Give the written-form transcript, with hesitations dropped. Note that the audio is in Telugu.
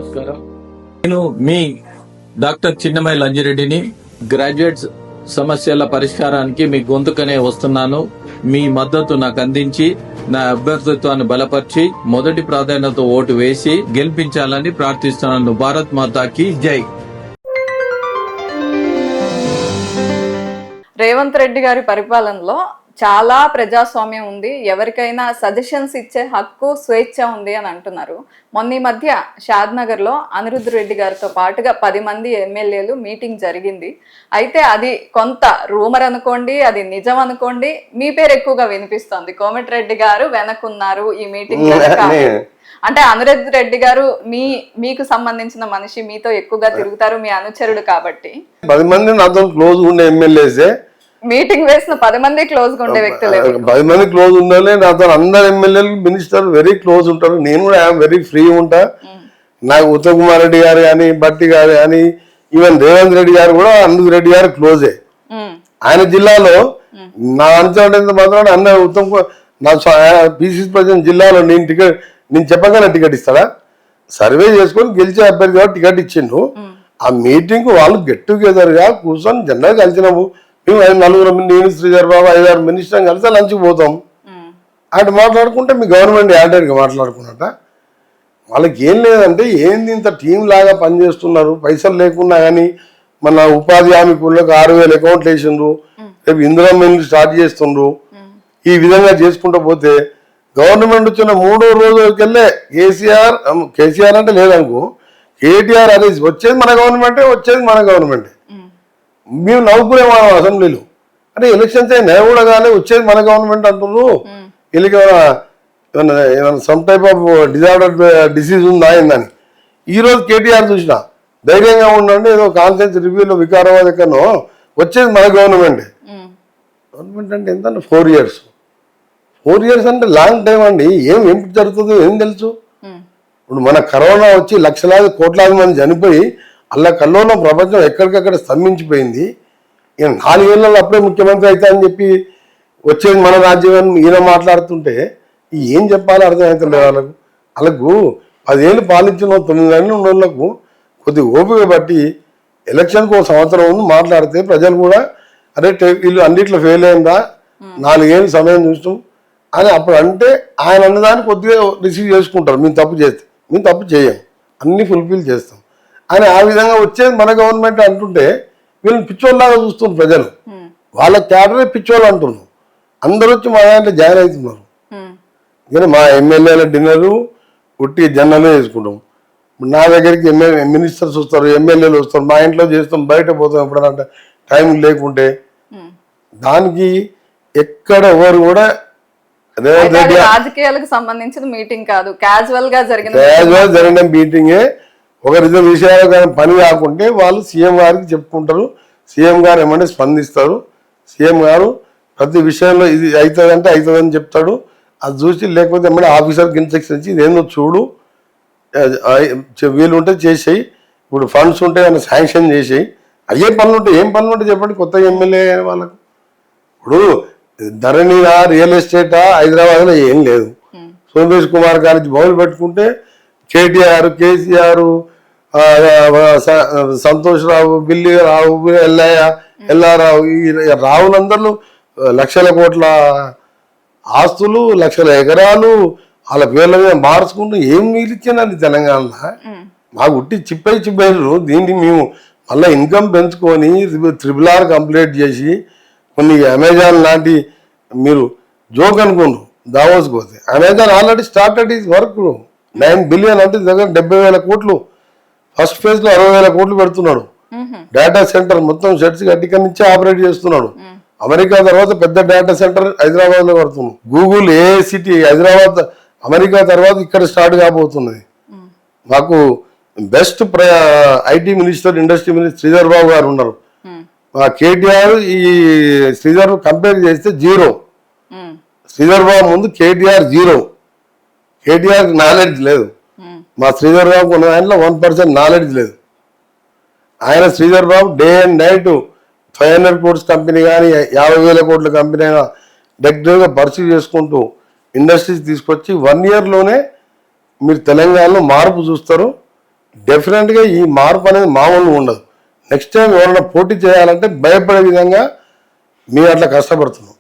నమస్కారం. నేను మీ డాక్టర్ చిన్నమై లంజిరెడ్డిని. గ్రాడ్యుయేట్స్ సమస్యల పరిష్కారానికి మీ గొంతుకనే వస్తున్నాను. మీ మద్దతు నాకు అందించి నా అభ్యర్థిత్వాన్ని బలపరిచి మొదటి ప్రాధాన్యత ఓటు వేసి గెలిపించాలని ప్రార్థిస్తున్నాను. భారత్ మాతాకి జై. రేవంత్ రెడ్డి గారి పరిపాలనలో చాలా ప్రజాస్వామ్యం ఉంది, ఎవరికైనా సజెషన్స్ ఇచ్చే హక్కు, స్వేచ్ఛ ఉంది అని అంటున్నారు. మొన్న ఈ మధ్య షాద్నగర్ లో అనిరుద్ధ్ రెడ్డి గారితో పాటుగా 10 మంది ఎమ్మెల్యేలు మీటింగ్ జరిగింది. అయితే అది కొంత రూమర్ అనుకోండి, అది నిజం అనుకోండి, మీ పేరు ఎక్కువగా వినిపిస్తోంది. కోమటిరెడ్డి గారు వెనకున్నారు ఈ మీటింగ్. అంటే అనిరుద్ధ్ రెడ్డి గారు మీకు సంబంధించిన మనిషి, మీతో ఎక్కువగా తిరుగుతారు, మీ అనుచరుడు కాబట్టి 10 మంది నాతో క్లోజ్ ఉండే ఎమ్మెల్యేసే మీటింగ్ వేసిన 10 మంది క్లోజ్ గా ఉండే వ్యక్తులు 10 మంది క్లోజ్ ఉండాలి. నాతో అందరు ఎమ్మెల్యేలు మినిస్టర్ వెరీ క్లోజ్ ఉంటారు. నేను కూడా వెరీ ఫ్రీ ఉంటా. నాకు ఉత్తమ్ కుమార్ రెడ్డి గారు కానీ, బట్టి గారు కానీ, ఈవెన్ రేవంత్ రెడ్డి గారు కూడా అనిరుద్ధ్ రెడ్డి గారు క్లోజే. ఆయన జిల్లాలో నా అంచనా మాత్రం అన్న ఉత్తమ్ నా పిసిసి ప్రెసిడెంట్ జిల్లాలో నేను చెప్పగానే టికెట్ ఇస్తాడా? సర్వే చేసుకొని గెలిచే అభ్యర్థి గారు టికెట్ ఇచ్చిండు. ఆ మీటింగ్ వాళ్ళు గెట్ టుగెదర్ గా కూర్చొని జనరల్ కలిసినాము. మేము 4 నేను శ్రీధర్ బాబు 5-6 మినిస్టర్ కలిసి లంచ్కి పోతాం. అటు మాట్లాడుకుంటే మీ గవర్నమెంట్ యాడెడ్గా మాట్లాడుకున్నట్ట. వాళ్ళకి ఏం లేదంటే ఏంది ఇంత టీం లాగా పనిచేస్తున్నారు, పైసలు లేకున్నా కానీ మన ఉపాధి హామీ కూలీలకు 6,000 అకౌంట్లు వేసిండ్రు, రేపు ఇందిరా మిల్లు స్టార్ట్ చేస్తుండ్రు. ఈ విధంగా చేసుకుంటూ పోతే గవర్నమెంట్ వచ్చిన 3వ రోజుకెళ్ళే కేసీఆర్ అంటే లేదనుకో, కేటీఆర్ అనేది వచ్చేది మన గవర్నమెంటే. మేము నవ్వుకునే వాళ్ళం అసెంబ్లీలో. అంటే ఎలక్షన్స్ అయినా కూడా కానీ వచ్చేది మన గవర్నమెంట్ అంటున్నారు. వీళ్ళకి ఏమైనా సమ్ టైప్ ఆఫ్ డిసీజ్ ఉందా అయిందని. ఈరోజు కేటీఆర్ చూసిన ధైర్యంగా ఉండండి, ఏదో కాన్ఫరెన్స్ రివ్యూలో వికారాబాద్ ఎక్కడో వచ్చేది మన గవర్నమెంట్ అంటే ఎంత 4 years. 4 years అంటే లాంగ్ టైం అండి. ఏం జరుగుతుందో ఏం తెలుసు. ఇప్పుడు మన కరోనా వచ్చి లక్షలాది కోట్లాది మంది చనిపోయి అలా కల్లోన ప్రపంచం ఎక్కడికక్కడ స్తంభించిపోయింది. ఈయన 4 ఏళ్ళలో అప్పుడే ముఖ్యమంత్రి అవుతా అని చెప్పి వచ్చేది మన రాజ్యం ఈయన మాట్లాడుతుంటే ఏం చెప్పాలో అర్థమవుతలేదు. వాళ్ళకు 10 ఏళ్ళు పాలించిన 9 ఏళ్ళు ఉన్న వాళ్ళకు కొద్ది ఓపిక బట్టి ఎలక్షన్కి 1 సంవత్సరం ముందు మాట్లాడితే ప్రజలు కూడా అరే వీళ్ళు అన్నిట్లో ఫెయిల్ అయిందా, 4 ఏళ్ళు సమయం చూసాం అని అప్పుడు అంటే ఆయన అన్నదాన్ని కొద్దిగా రిసీవ్ చేసుకుంటారు. మేము తప్పు చేస్తే మేము తప్పు చేయం, అన్ని ఫుల్ఫిల్ చేస్తాం అని. ఆ విధంగా వచ్చేది మన గవర్నమెంట్ అంటుంటే వీళ్ళని పిచ్చోళ్ళలాగా చూస్తున్నారు ప్రజలు. వాళ్ళ క్యాడరే పిచ్చోళ్ళు అంటున్నారు. అందరూ వచ్చి మా దాంట్లో జాయిన్ అవుతున్నారు. కానీ మా ఎమ్మెల్యేల డిన్నరు ఉట్టి జనాలే చేసుకుంటాం. నా దగ్గరికి మినిస్టర్స్ వస్తారు, ఎమ్మెల్యేలు వస్తారు, మా ఇంట్లో చేస్తాం, బయట పోతాం ఎప్పుడన్నా టైం లేకుంటే. దానికి ఎక్కడ ఎవరు కూడా రాజకీయాలకు సంబంధించిన మీటింగ్ కాదు, క్యాజువల్ గా జరిగిన మీటింగే. ఒకరిద్దరు విషయాలు కానీ పని కాకుంటే వాళ్ళు సీఎం గారికి చెప్పుకుంటారు. సీఎం గారు ఏమంటే స్పందిస్తారు. సీఎం గారు ప్రతి విషయంలో ఇది అవుతుందంటే అవుతుందని చెప్తాడు. అది చూసి లేకపోతే ఏమంటే ఆఫీసర్కి ఇన్స్ట్రక్షన్ ఇచ్చి ఇదేందో చూడు, వీళ్ళు ఉంటే చేసేయి, ఇప్పుడు ఫండ్స్ ఉంటే ఏమైనా శాంక్షన్ చేసేయి, అయ్యే పనులు ఉంటాయి. ఏం పనులు ఉంటాయి చెప్పండి కొత్త ఎమ్మెల్యే వాళ్ళకు. ఇప్పుడు ధరణినా రియల్ ఎస్టేటా హైదరాబాద్లో ఏం లేదు. సోమేష్ కుమార్ గారికి బౌలు పెట్టుకుంటే కేటీఆర్, కేసీఆర్, సంతోష్ రావు, బిల్లి రావు, ఎల్లారావు, ఈ రావులందరూ లక్షల కోట్ల ఆస్తులు, లక్షల ఎకరాలు వాళ్ళ పేర్ల మీద మార్చుకుంటూ ఏం మిగిలిచ్చానండి తెలంగాణలో. మాకు ఉట్టి చిప్పైరు. దీన్ని మేము మళ్ళీ ఇన్కమ్ పెంచుకొని RRR కంప్లీట్ చేసి కొన్ని అమెజాన్ లాంటి మీరు జోక్ అనుకోండి దావోస్ పోతే Amazon already started is work. 9 billion అంటే దగ్గర 70,000 కోట్లు. ఫస్ట్ ఫేజ్ లో 60,000 కోట్లు పెడుతున్నాడు. డేటా సెంటర్ మొత్తం షెడ్స్ గట్టిక నుంచే ఆపరేట్ చేస్తున్నాడు. అమెరికా తర్వాత పెద్ద డేటా సెంటర్ హైదరాబాద్ లో పడుతున్నాడు. గూగుల్ ఏ సిటీ హైదరాబాద్ అమెరికా తర్వాత ఇక్కడ స్టార్ట్ కాబోతున్నది. మాకు best IT minister, industry minister Sridhar Babu garu ఉన్నారు. మా కేటీఆర్ ఈ శ్రీధర్ కంపేర్ చేస్తే 0. శ్రీధర్ బాబు ముందు కేటీఆర్ 0. కేటీఆర్ నాలెడ్జ్ లేదు. మా శ్రీధర్ బాబు ఉన్న దాంట్లో 1% నాలెడ్జ్ లేదు. ఆయన Sridhar Babu day and night 500 crores company కానీ 50,000 కోట్ల కంపెనీ అయినా దగ్గరగా పర్సీవ్ చేసుకుంటూ ఇండస్ట్రీస్ తీసుకొచ్చి 1 yearలోనే మీరు తెలంగాణలో మార్పు చూస్తారు. డెఫినెట్గా ఈ మార్పు అనేది మామూలుగా ఉండదు. నెక్స్ట్ టైం ఎవరైనా పోటీ చేయాలంటే భయపడే విధంగా మేము అట్లా కష్టపడుతున్నాం.